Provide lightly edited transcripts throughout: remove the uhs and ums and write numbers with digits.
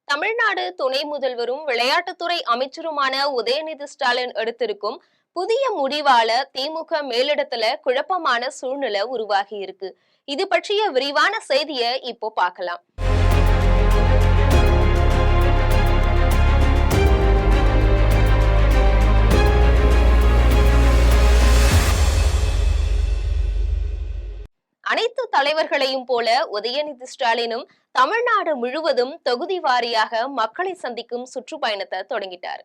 தமிழ்நாடு துணை முதல்வரும் விளையாட்டுத்துறை அமைச்சருமான உதயநிதி ஸ்டாலின் எடுத்திருக்கும் புதிய முடிவால திமுக மேலிடத்துல குழப்பமான சூழ்நிலை உருவாகி இருக்கு. இது பற்றிய விரிவான செய்தியை இப்போ பார்க்கலாம். அனைத்து தலைவர்களையும் போல உதயநிதி ஸ்டாலினும் தமிழ்நாடு முழுவதும் தொகுதி வாரியாக மக்களை சந்திக்கும் சுற்றுப்பயணத்தை தொடங்கிட்டார்.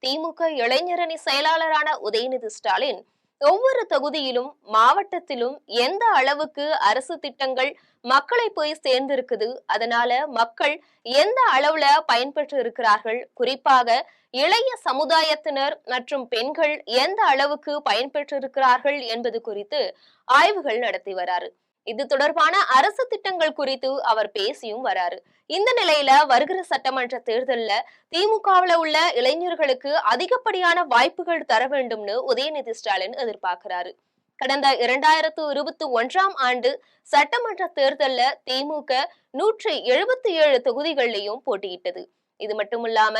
திமுக இளைஞரணி செயலாளரான உதயநிதி ஸ்டாலின் ஒவ்வொரு தொகுதியிலும் மாவட்டத்திலும் எந்த அளவுக்கு அரசு திட்டங்கள் மக்களை போய் சேர்ந்திருக்குது, அதனால மக்கள் எந்த அளவுல பயன்பெற்று இருக்கிறார்கள், குறிப்பாக இளைய சமுதாயத்தினர் மற்றும் பெண்கள் எந்த அளவுக்கு பயன்பெற்று இருக்கிறார்கள் என்பது குறித்து ஆய்வுகள் நடத்தி வராரு. இது தொடர்பான அரசு திட்டங்கள் குறித்து அவர் பேசியும் வராரு. இந்த நிலையில வருகிற சட்டமன்ற தேர்தல்ல திமுகவுல உள்ள இளைஞர்களுக்கு அதிகப்படியான வாய்ப்புகள் தர வேண்டும்னு உதயநிதி ஸ்டாலின் எதிர்பார்க்கிறாரு. கடந்த 2021ஆம் ஆண்டு சட்டமன்ற தேர்தல்ல திமுக 177 தொகுதிகளிலையும் போட்டியிட்டது. இது மட்டுமில்லாம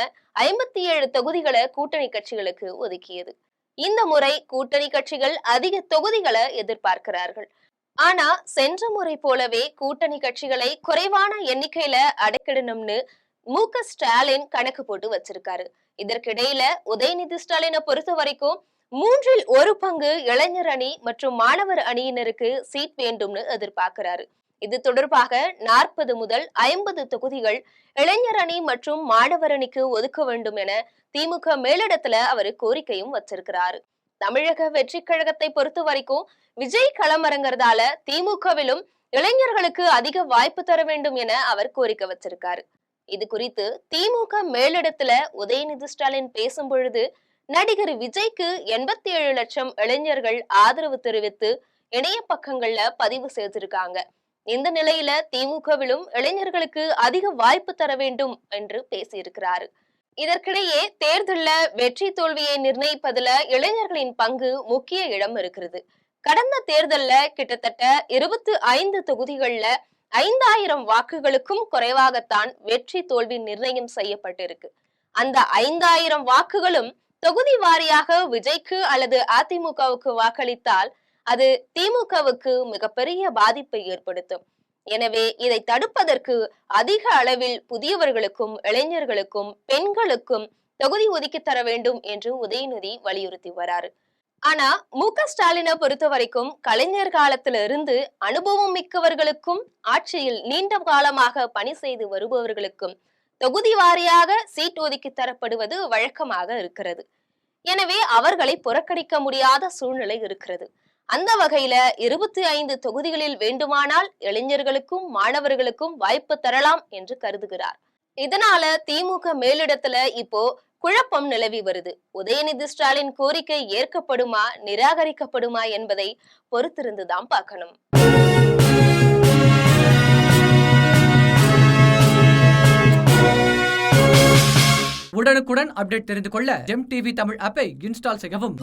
57 தொகுதிகளை கூட்டணி கட்சிகளுக்கு ஒதுக்கியது. இந்த முறை கூட்டணி கட்சிகள் அதிக தொகுதிகளை எதிர்பார்க்கிறார்கள். ஆனா சென்ற முறை போலவே கூட்டணி கட்சிகளை குறைவான எண்ணிக்கையில அடைக்கிடணும்னு ஸ்டாலின் கணக்கு போட்டு வச்சிருக்காரு. இதற்கிடையில உதயநிதி ஸ்டாலினை பொறுத்த வரைக்கும் 1/3 பங்கு இளைஞர் அணி மற்றும் மாணவர் அணியினருக்கு சீட் வேண்டும்னு எதிர்பார்க்கிறாரு. இது தொடர்பாக 40 முதல் 50 தொகுதிகள் இளைஞர் அணி மற்றும் மாணவர் அணிக்கு ஒதுக்க வேண்டும் என திமுக மேலிடத்துல அவரு கோரிக்கையும் வச்சிருக்கிறாரு. தமிழக வெற்றி கழகத்தை பொறுத்த வரைக்கும் விஜய் களமிறங்குறதால திமுகவிலும் இளைஞர்களுக்கு அதிக வாய்ப்பு தர வேண்டும் என அவர் கோரிக்கை வச்சிருக்காரு. இது குறித்து திமுக மேலிடத்துல உதயநிதி ஸ்டாலின் பேசும் பொழுது, நடிகர் விஜய்க்கு 87 லட்சம் இளைஞர்கள் ஆதரவு தெரிவித்து இணைய பக்கங்கள்ல பதிவு செய்திருக்காங்க. இந்த நிலையில திமுகவிலும் இளைஞர்களுக்கு அதிக வாய்ப்பு தர வேண்டும் என்று பேசியிருக்கிறாரு. இதற்கிடையே தேர்தல்ல வெற்றி தோல்வியை நிர்ணயிப்பதுல இளைஞர்களின் பங்கு முக்கிய இடம் இருக்கிறது. கடந்த தேர்தல்ல கிட்டத்தட்ட 25 தொகுதிகள்ல 5000 வாக்குகளுக்கும் குறைவாகத்தான் வெற்றி தோல்வி நிர்ணயம் செய்யப்பட்டிருக்கு. அந்த 5000 வாக்குகளும் தொகுதி வாரியாக விஜய்க்கு அல்லது அதிமுகவுக்கு வாக்களித்தால் அது திமுகவுக்கு மிகப்பெரிய பாதிப்பை ஏற்படுத்தும். எனவே இதை தடுப்பதற்கு அதிக அளவில் புதியவர்களுக்கும் இளைஞர்களுக்கும் பெண்களுக்கும் தொகுதி ஒதுக்கி தர வேண்டும் என்று உதயநிதி வலியுறுத்தி வராரு. ஆனா ஸ்டாலினை பொறுத்த வரைக்கும் கலைஞர் காலத்திலிருந்து அனுபவம் மிக்கவர்களுக்கும் ஆட்சியில் நீண்ட காலமாக பணி செய்து வருபவர்களுக்கும் தொகுதி வாரியாக சீட் ஒதுக்கி தரப்படுவது வழக்கமாக இருக்கிறது. எனவே அவர்களை புறக்கணிக்க முடியாத சூழ்நிலை இருக்கிறது. அந்த வகையில 25 தொகுதிகளில் வேண்டுமானால் இளைஞர்களுக்கும் மாணவர்களுக்கும் வாய்ப்பு தரலாம் என்று கருதுகிறார். இதனால திமுக மேலிடத்துல இப்போ குழப்பம் நிலவி வருது. உதயநிதி ஸ்டாலின் கோரிக்கை ஏற்கப்படுமா நிராகரிக்கப்படுமா என்பதை பொறுத்திருந்துதான் பார்க்கணும். உடனுக்குடன் அப்டேட் தெரிந்து கொள்ள ஜெம் டிவி தமிழ் ஆப்பை இன்ஸ்டால் செய்யவும்.